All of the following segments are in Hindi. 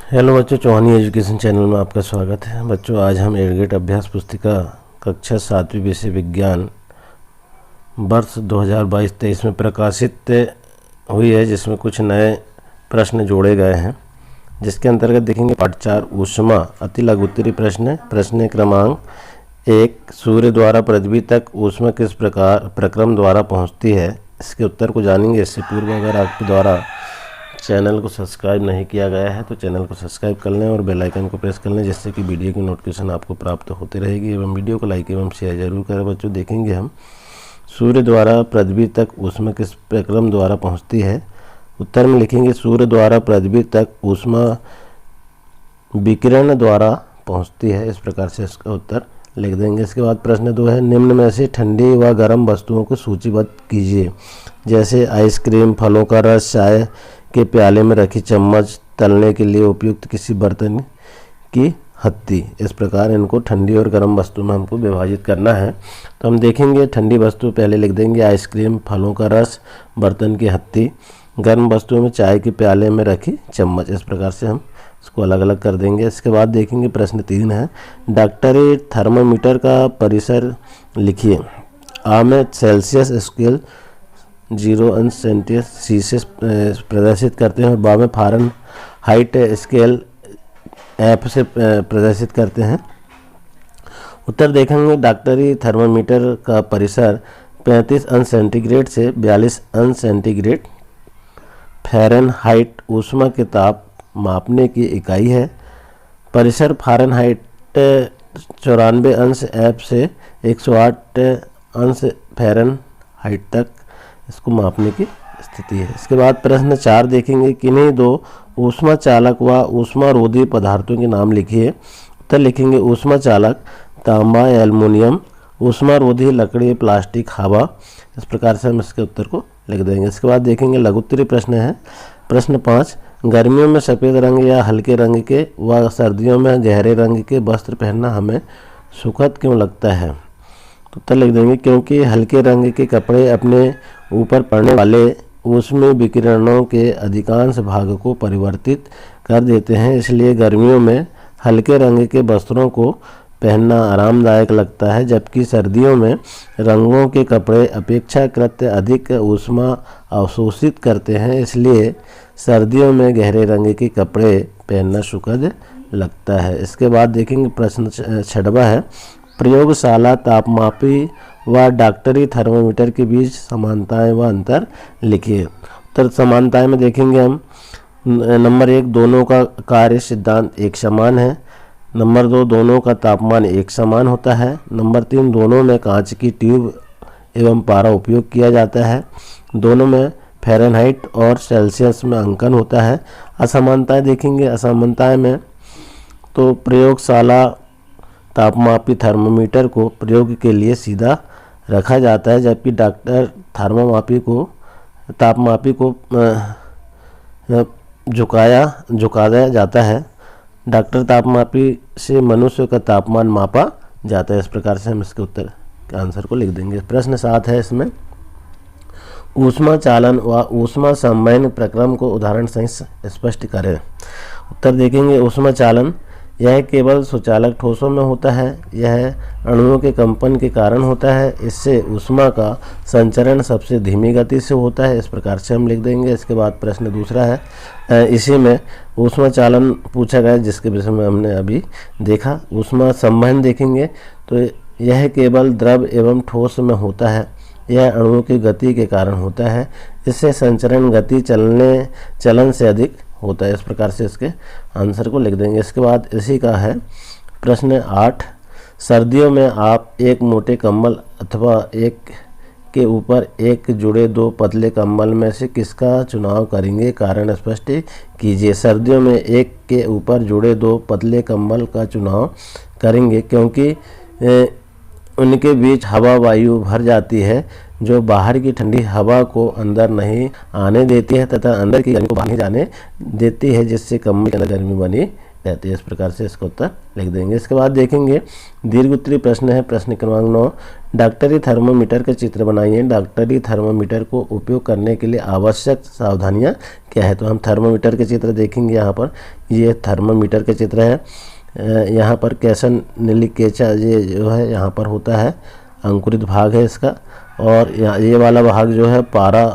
हेलो बच्चों, चौहानी एजुकेशन चैनल में आपका स्वागत है। बच्चों, आज हम एडगेट अभ्यास पुस्तिका कक्षा 7वीं विषय विज्ञान वर्ष 2022-23 में प्रकाशित हुई है, जिसमें कुछ नए प्रश्न जोड़े गए हैं। जिसके अंतर्गत देखेंगे पाठ 4 ऊष्मा अति लघुत्तरी प्रश्न क्रमांक 1, सूर्य द्वारा पृथ्वी तक ऊष्मा किस प्रक्रम द्वारा पहुँचती है। इसके उत्तर को जानेंगे। इससे पूर्व अगर आपके द्वारा चैनल को सब्सक्राइब नहीं किया गया है तो चैनल को सब्सक्राइब कर लें और बेल आइकन को प्रेस कर लें, जिससे कि वीडियो की नोटिफिकेशन आपको प्राप्त होती रहेगी। एवं वीडियो को लाइक एवं शेयर जरूर करें। बच्चों, देखेंगे हम सूर्य द्वारा पृथ्वी तक ऊष्मा किस प्रक्रम द्वारा पहुंचती है। उत्तर में लिखेंगे सूर्य द्वारा पृथ्वी तक ऊष्मा विकिरण द्वारा पहुँचती है। इस प्रकार से इसका उत्तर लिख देंगे। इसके बाद प्रश्न 2 है, निम्न में से ठंडी व गर्म वस्तुओं को सूचीबद्ध कीजिए। जैसे आइसक्रीम, फलों का रस, चाय के प्याले में रखी चम्मच, तलने के लिए उपयुक्त किसी बर्तन की हत्ती। इस प्रकार इनको ठंडी और गर्म वस्तु में हमको विभाजित करना है। तो हम देखेंगे ठंडी वस्तु पहले लिख देंगे आइसक्रीम, फलों का रस, बर्तन की हत्ती। गर्म वस्तुओं में चाय के प्याले में रखी चम्मच। इस प्रकार से हम इसको अलग अलग कर देंगे। इसके बाद देखेंगे प्रश्न 3 है, डॉक्टरी थर्मामीटर का परिसर लिखिए। आ में सेल्सियस स्केल 0 अंश सेल्सियस प्रदर्शित करते हैं और बा में फ़ारेनहाइट स्केल F से प्रदर्शित करते हैं। उत्तर देखेंगे डॉक्टरी थर्मामीटर का परिसर 35 अंश सेंटीग्रेड से 42 अंश सेंटीग्रेड फ़ारेनहाइट ऊष्मा के ताप मापने की इकाई है। परिसर फ़ारेनहाइट 94 अंश F से 108 अंश फ़ारेनहाइट तक इसको मापने की स्थिति है। इसके बाद प्रश्न 4 देखेंगे, किन्हीं 2 ऊष्मा चालक व ऊष्मा रोधी पदार्थों के नाम लिखिए। उत्तर लिखेंगे ऊष्मा चालक तांबा, एल्युमिनियम, ऊष्मा रोधी लकड़ी, प्लास्टिक, हवा। इस प्रकार से हम इसके उत्तर को लिख देंगे। इसके बाद देखेंगे लघुत्तरी प्रश्न है। प्रश्न 5, गर्मियों में सफ़ेद रंग या हल्के रंग के व सर्दियों में गहरे रंग के वस्त्र पहनना हमें सुखद क्यों लगता है। उत्तर लिख देंगे क्योंकि हल्के रंग के कपड़े अपने ऊपर पड़ने वाले ऊष्मीय विकिरणों के अधिकांश भाग को परिवर्तित कर देते हैं, इसलिए गर्मियों में हल्के रंग के वस्त्रों को पहनना आरामदायक लगता है, जबकि सर्दियों में रंगों के कपड़े अपेक्षाकृत अधिक ऊष्मा अवशोषित करते हैं, इसलिए सर्दियों में गहरे रंग के कपड़े पहनना सुखद लगता है। इसके बाद देखेंगे प्रश्न 6वां है, प्रयोगशाला तापमापी व डॉक्टरी थर्मामीटर के बीच समानताएं व अंतर लिखिए। उत्तर समानताएं में देखेंगे हम नंबर 1, दोनों का कार्य सिद्धांत एक समान है। नंबर 2, दोनों का तापमान एक समान होता है। नंबर 3, दोनों में कांच की ट्यूब एवं पारा उपयोग किया जाता है। दोनों में फ़ारेनहाइट और सेल्सियस में अंकन होता है। असमानताएं देखेंगे। असमानताएं में तो प्रयोगशाला तापमापी थर्मामीटर को प्रयोग के लिए सीधा रखा जाता है, जबकि डॉक्टर तापमापी को झुकाया जाता है। डॉक्टर तापमापी से मनुष्य का तापमान मापा जाता है। इस प्रकार से हम इसके उत्तर के आंसर को लिख देंगे। प्रश्न 7 है, इसमें ऊष्मा चालन व ऊष्मा संवहन प्रक्रम को उदाहरण सहित स्पष्ट करें। उत्तर देखेंगे ऊष्मा चालन यह केवल सुचालक ठोसों में होता है। यह अणुओं के कंपन के कारण होता है। इससे ऊष्मा का संचरण सबसे धीमी गति से होता है। इस प्रकार से हम लिख देंगे। इसके बाद प्रश्न 2 है, इसी में ऊष्मा चालन पूछा गया, जिसके विषय में हमने अभी देखा। ऊष्मा संवहन देखेंगे तो यह केवल द्रव एवं ठोस में होता है। यह अणुओं की गति के कारण होता है। इससे संचरण गति चलन से अधिक होता है। इस प्रकार से इसके आंसर को लिख देंगे। इसके बाद इसी का है प्रश्न 8, सर्दियों में आप एक मोटे कंबल अथवा एक के ऊपर एक जुड़े 2 पतले कंबल में से किसका चुनाव करेंगे, कारण स्पष्ट कीजिए। सर्दियों में एक के ऊपर जुड़े 2 पतले कंबल का चुनाव करेंगे क्योंकि उनके बीच हवा वायु भर जाती है, जो बाहर की ठंडी हवा को अंदर नहीं आने देती है तथा अंदर की गर्मी को बाहर नहीं जाने देती है, जिससे कंबल के अंदर गर्मी बनी रहती है। इस प्रकार से इसका उत्तर लिख देंगे। इसके बाद देखेंगे दीर्घ उत्तरीय प्रश्न है, प्रश्न क्रमांक 9, डॉक्टरी थर्मोमीटर के चित्र बनाइए। डॉक्टरी थर्मोमीटर को उपयोग करने के लिए आवश्यक सावधानियां क्या है। तो हम थर्मोमीटर के चित्र देखेंगे। यहाँ पर ये थर्मोमीटर के चित्र है। यहाँ पर कैसन नीलिकेचा ये जो है यहाँ पर होता है, अंकुरित भाग है इसका, और ये वाला भाग जो है पारा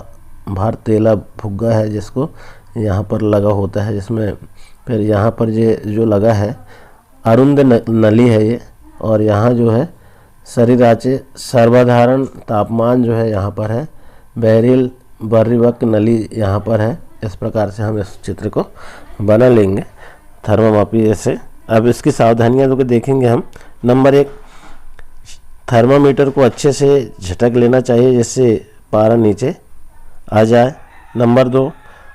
भार तेला फुग्गा है जिसको यहाँ पर लगा होता है, जिसमें फिर यहाँ पर ये जो लगा है अरुंद नली है ये, और यहाँ जो है शरीराचे सर्वधारण तापमान जो है यहाँ पर है, बैरिल बर्रिवक नली यहाँ पर है। इस प्रकार से हम इस चित्र को बना लेंगे थर्मोमापी से। अब इसकी सावधानियाँ जो कि देखेंगे हम। नंबर 1, थर्मामीटर को अच्छे से झटक लेना चाहिए जिससे पारा नीचे आ जाए। नंबर 2,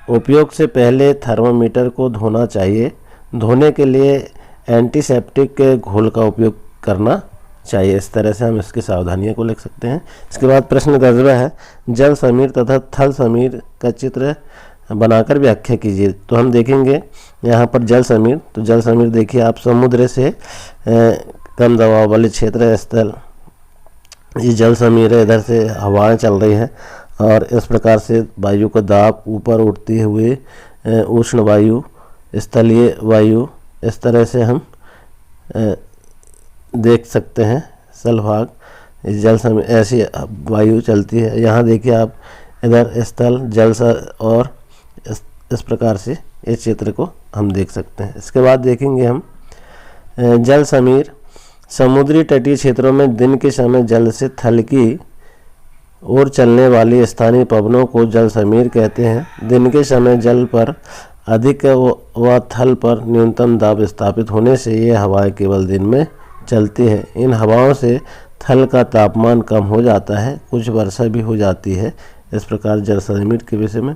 उपयोग से पहले थर्मामीटर को धोना चाहिए। धोने के लिए एंटीसेप्टिक घोल का उपयोग करना चाहिए। इस तरह से हम इसकी सावधानियों को लिख सकते हैं। इसके बाद प्रश्न 10वां है, जल समीर तथा थल समीर का चित्र बनाकर व्याख्या कीजिए। तो हम देखेंगे यहाँ पर जल समीर, तो जल समीर देखिए आप, समुद्र से कम दबाव वाले क्षेत्र स्थल, ये जल समीर है, इधर से हवाएं चल रही हैं और इस प्रकार से वायु का दाब ऊपर उठते हुए उष्ण वायु, स्थलीय वायु, इस तरह से हम देख सकते हैं। स्थलभाग इस जल समीर ऐसी वायु चलती है। यहाँ देखिए आप, इधर स्थल जल और इस प्रकार से इस चित्र को हम देख सकते हैं। इसके बाद देखेंगे हम जल समीर। समुद्री तटीय क्षेत्रों में दिन के समय जल से थल की ओर चलने वाली स्थानीय पवनों को जल समीर कहते हैं। दिन के समय जल पर अधिक व थल पर न्यूनतम दाब स्थापित होने से ये हवाएं केवल दिन में चलती है। इन हवाओं से थल का तापमान कम हो जाता है, कुछ वर्षा भी हो जाती है। इस प्रकार जल समीर के विषय में।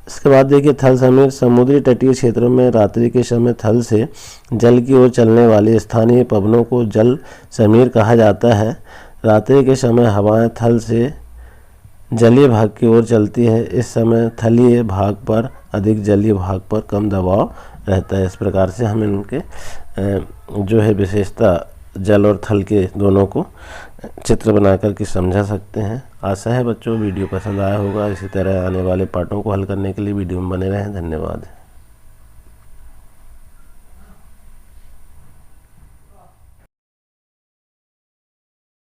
इसके बाद देखिए थल समीर। समुद्री तटीय क्षेत्रों में रात्रि के समय थल से जल की ओर चलने वाले स्थानीय पवनों को जल समीर कहा जाता है। रात्रि के समय हवाएं थल से जलीय भाग की ओर चलती है। इस समय थलीय भाग पर अधिक, जलीय भाग पर कम दबाव रहता है। इस प्रकार से हम इनके जो है विशेषता जल और थल के दोनों को चित्र बना करके समझा सकते हैं। आशा है बच्चों वीडियो पसंद आया होगा। इसी तरह आने वाले पाठों को हल करने के लिए वीडियो में बने रहें। धन्यवाद।